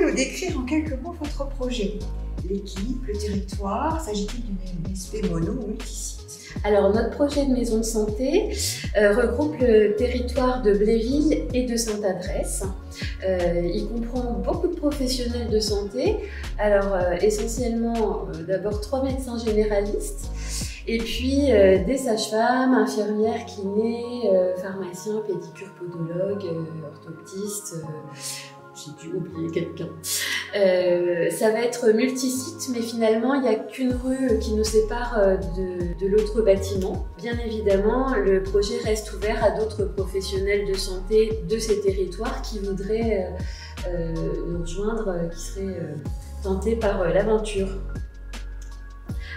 nous décrire en quelques mots votre projet? L'équipe, le territoire, s'agit-il d'une MSP mono ou multisite? Alors, notre projet de maison de santé regroupe le territoire de Bléville et de Sainte-Adresse. Il comprend beaucoup de professionnels de santé. Alors, essentiellement, d'abord 3 médecins généralistes, et puis des sages-femmes, infirmières, kinés, pharmaciens, pédicures, podologues, orthoptistes. J'ai dû oublier quelqu'un. Ça va être multisite, mais finalement, il n'y a qu'une rue qui nous sépare de l'autre bâtiment. Bien évidemment, le projet reste ouvert à d'autres professionnels de santé de ces territoires qui voudraient nous rejoindre, qui seraient tentés par l'aventure.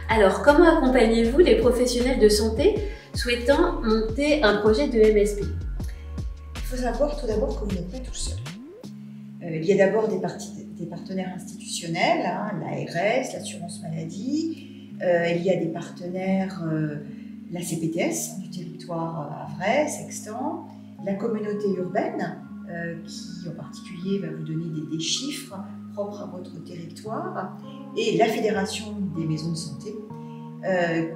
Alors, comment accompagnez-vous les professionnels de santé souhaitant monter un projet de MSP? Il faut savoir tout d'abord que vous n'êtes pas tout seul. Il y a d'abord des partenaires institutionnels, hein, l'ARS, l'assurance maladie. Il y a des partenaires, la CPTS du territoire Havrais, Sextant, la communauté urbaine qui en particulier va vous donner des chiffres propres à votre territoire, et la Fédération des maisons de santé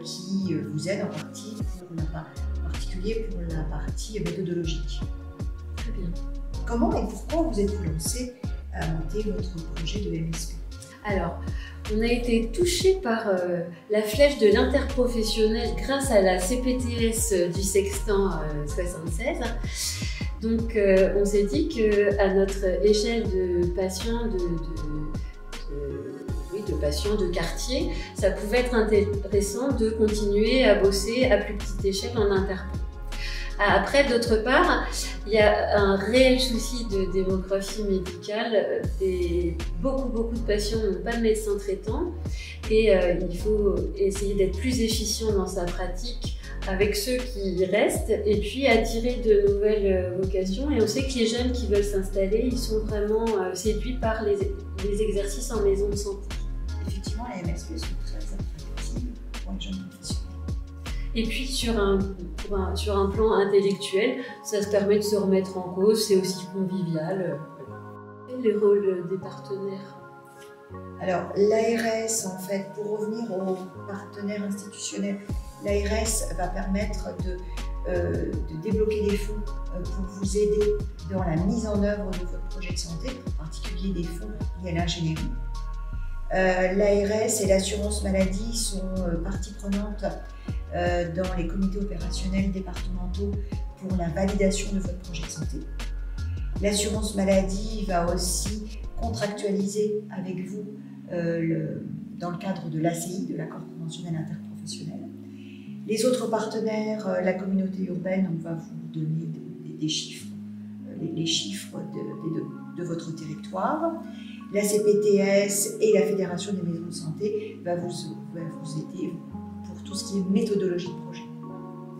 qui vous aide en particulier pour la partie méthodologique. Très bien. Comment et pourquoi vous êtes-vous lancé à monter votre projet de MSP? Alors, on a été touché par la flèche de l'interprofessionnel grâce à la CPTS du Sextant 76. Donc, on s'est dit qu'à notre échelle de patients patients de quartier, ça pouvait être intéressant de continuer à bosser à plus petite échelle en interpo. Après, d'autre part, il y a un réel souci de démographie médicale. Beaucoup de patients n'ont pas de médecin traitant, et il faut essayer d'être plus efficient dans sa pratique avec ceux qui restent, et puis attirer de nouvelles vocations. Et on sait que les jeunes qui veulent s'installer, ils sont vraiment séduits par les exercices en maison de santé. Effectivement, les MSP sont très attractives pour les jeunes professionnels. Et puis sur un plan intellectuel, ça se permet de se remettre en cause, c'est aussi convivial. Les rôles des partenaires. Alors l'ARS, en fait, pour revenir aux partenaires institutionnels, l'ARS va permettre de débloquer des fonds pour vous aider dans la mise en œuvre de votre projet de santé, en particulier des fonds liés à l'ingénierie. L'ARS et l'assurance maladie sont partie prenante dans les comités opérationnels départementaux pour la validation de votre projet de santé. L'assurance maladie va aussi contractualiser avec vous dans le cadre de l'ACI, de l'accord conventionnel interprofessionnel. Les autres partenaires, la communauté urbaine, on va vous donner des chiffres, les chiffres de votre territoire. La CPTS et la Fédération des maisons de santé va vous aider pour tout ce qui est méthodologie de projet.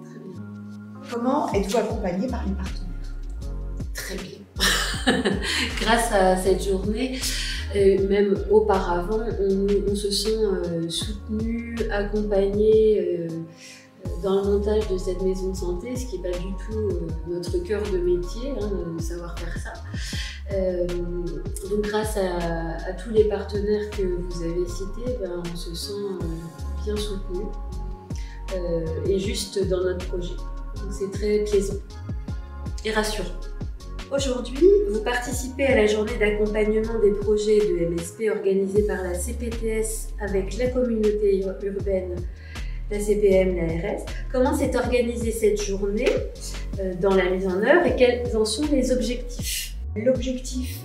Très bien. Comment êtes-vous accompagné par les partenaires? Très bien. Grâce à cette journée, même auparavant, on se sent soutenu, accompagné dans le montage de cette maison de santé, ce qui n'est pas du tout notre cœur de métier, de savoir faire ça. Donc grâce à tous les partenaires que vous avez cités, on se sent bien soutenu et juste dans notre projet. Donc c'est très plaisant et rassurant. Aujourd'hui, vous participez à la journée d'accompagnement des projets de MSP organisée par la CPTS avec la communauté urbaine, la CPM, la RS. Comment s'est organisée cette journée dans la mise en œuvre et quels en sont les objectifs? L'objectif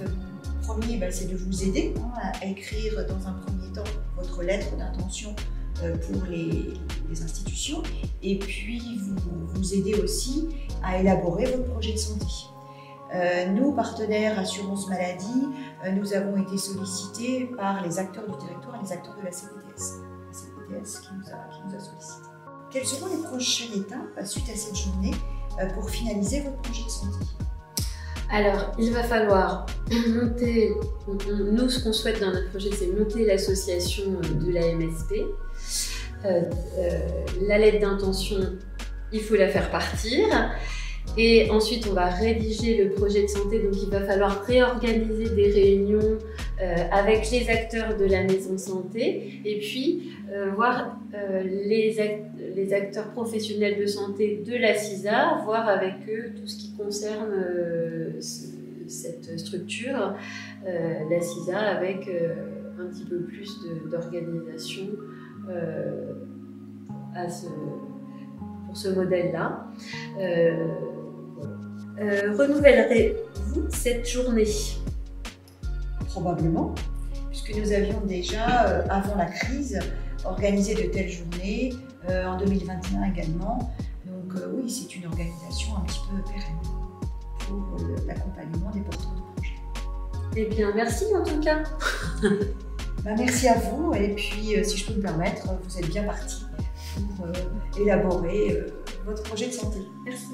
premier, c'est de vous aider à écrire dans un premier temps votre lettre d'intention pour les institutions, et puis vous aider aussi à élaborer votre projet de santé. Nous, partenaires assurance maladie, nous avons été sollicités par les acteurs du territoire et les acteurs de la CPTS. La CPTS qui nous a sollicités. Quelles seront les prochaines étapes suite à cette journée pour finaliser votre projet de santé? Alors, il va falloir monter, nous ce qu'on souhaite dans notre projet, c'est monter l'association de la MSP. La lettre d'intention, il faut la faire partir. Et ensuite, on va rédiger le projet de santé, donc il va falloir réorganiser des réunions avec les acteurs de la maison de santé et puis voir les acteurs professionnels de santé de la CISA, voir avec eux tout ce qui concerne cette structure, la CISA, avec un petit peu plus d'organisation pour ce modèle-là. Renouvellerez-vous cette journée? Probablement, puisque nous avions déjà, avant la crise, organisé de telles journées, en 2021 également. Donc oui, c'est une organisation un petit peu pérenne pour l'accompagnement des porteurs de projets. Eh bien, merci en tout cas. Merci à vous, et puis si je peux me permettre, vous êtes bien partis pour élaborer votre projet de santé. Merci.